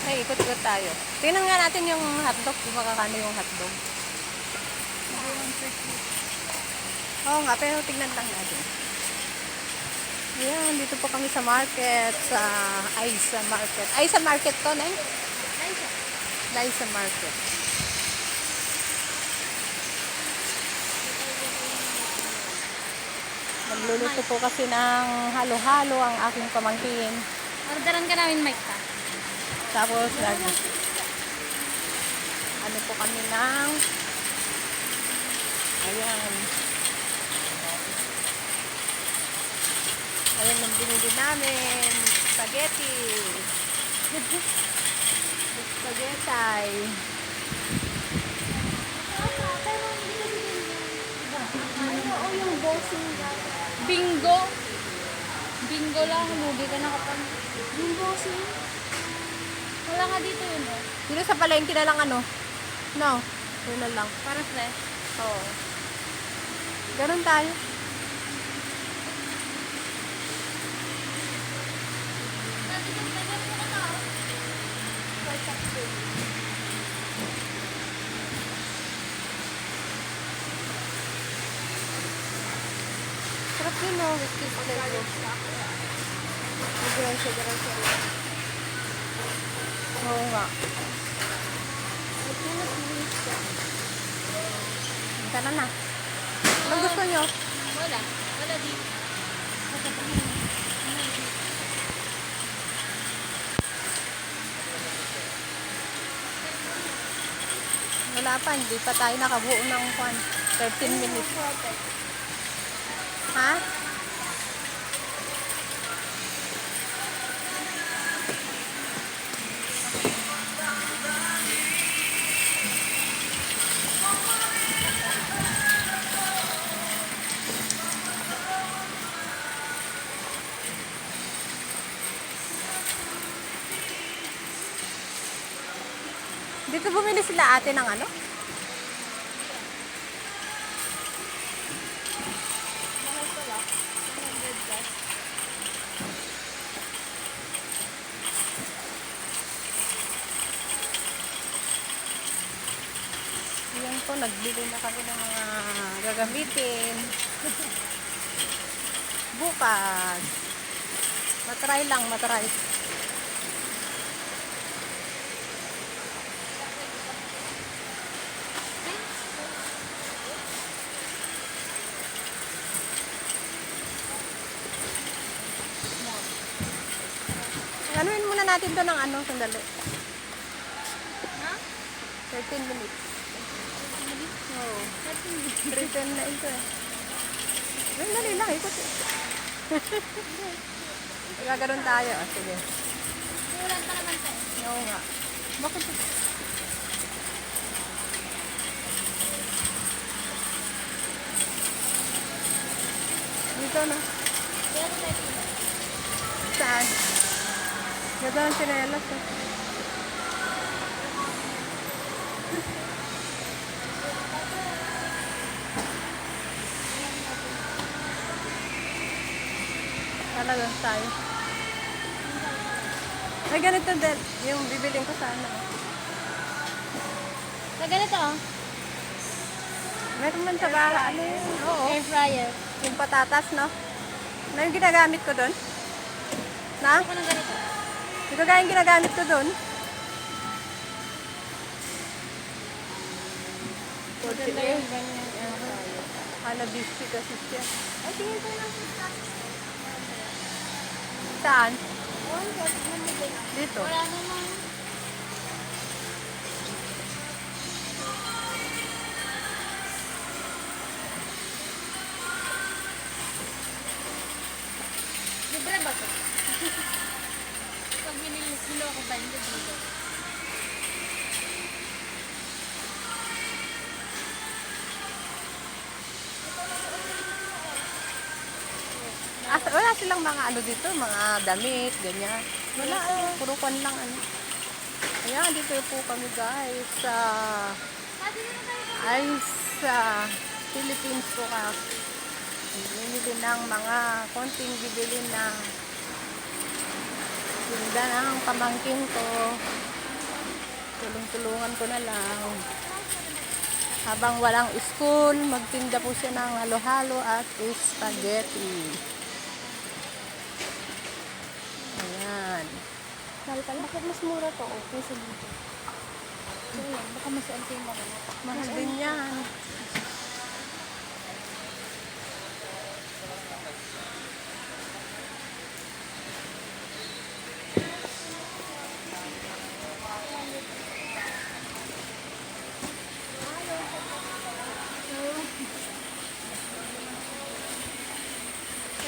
Ay, ikot-ikot tayo. Tingnan nga natin yung hotdog. Kung makakano yung hotdog. Oo nga, pero tingnan lang natin. Ayan, dito po kami sa market. Sa Aisa Market. Aisa Market to, Neng? Aisa Market. Magluluto po kasi ng halo-halo ang aking pamangkin. Orderan ka namin, Mike, pa. Tapos, ano po kami ng, ayan. Ayan ang binili namin. Spaghetti. Spaghetti. Oo, yung bossing Bingo. Bingo lang. Lugi ka nakapag. Yung bossing. Wala nga dito yun, eh. Dito sa palengke na lang ano. No. Yun na lang. Para fresh. Oo. Ganun tayo. Sarap yun, no? Whiskey flavor. Gransya. Oo nga. Tara na. Anong gusto nyo? Wala. Wala dito. Wala pa. Hindi pa tayo nakabuo ng 13 minutes. Ha? Dito bumili sila ate ng ano? Ayan po, nagbili na kami ng mga gagamitin. Bukas. Matry lang, matry. Anuin muna natin to ng ano, sandali. Ha? 13 minutes. Oo. 3:10 na ito eh. Dali lang, ikot eh. Gaganon tayo. Ah, sige. Ulan pa naman tayo. Oo nga. Bakit? Dito na. Kaya ito tayo. Saan? Ganda ng sinelas eh. Talagang tayo. Ay, ganito din. Yung bibiling ko sana. Sa ganito, oh. Meron man sa bara. Ano yun? Oo. Air fryer. Yung patatas, no? Ano yung ginagamit ko doon? Na? Ako ng ganito. Ito kaya yung ginagamit ko doon? Maganda yung ganyan. Air fryer. Hanabishi kasi siya. Ay, tingin tayo ng pistachio. Saan? Oh, tignan mo din. Dito. Wala naman. Libre ba ito? Pag minilo ko ba, hindi dito. Wala silang mga ano dito, mga damit, ganyan. Wala, puro kwan lang ano. Ayan, dito po kami guys sa ay sa Philippines po ka. Bumili ng mga konting bibili na tinda ng pamangkin ko. Tulong-tulungan ko na lang. Habang walang school, magtinda po siya ng halo-halo at spaghetti. Ayan. Mahal pala. Bakit mas mura to? Okay, sa dito. So, yan. Baka mas onti yung mga. Mahal din yan.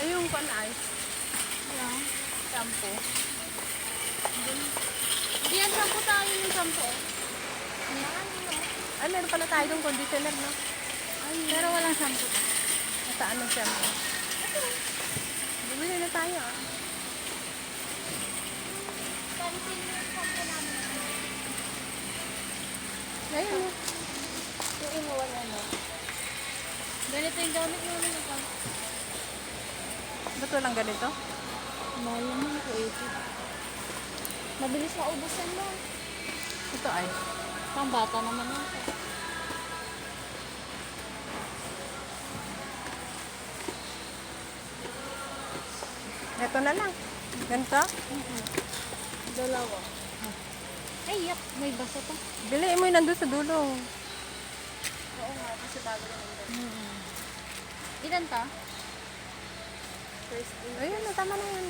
Yung panay, Yan. shampoo. Diyan, sampo tayo yung sampo. Ay, meron pala tayo yung conditioner, no? Pero walang sampo. Nasaan ang shampoo? Bumili na tayo, ah. Ngayon, Yung inuwan ano. Ganito yung gamit mo naman ito. ba't walang ganito? Mahal naman ako 80. Mabilis na ubusan mo. Ito ay. Pang bata naman ako. Ito na lang. Ganito? Dalawa. Ay, yak. May basa pa. Bili mo yun nandun sa dulo. Oo nga, kasi bago lang Ilan ka? Ayun, tama na yan.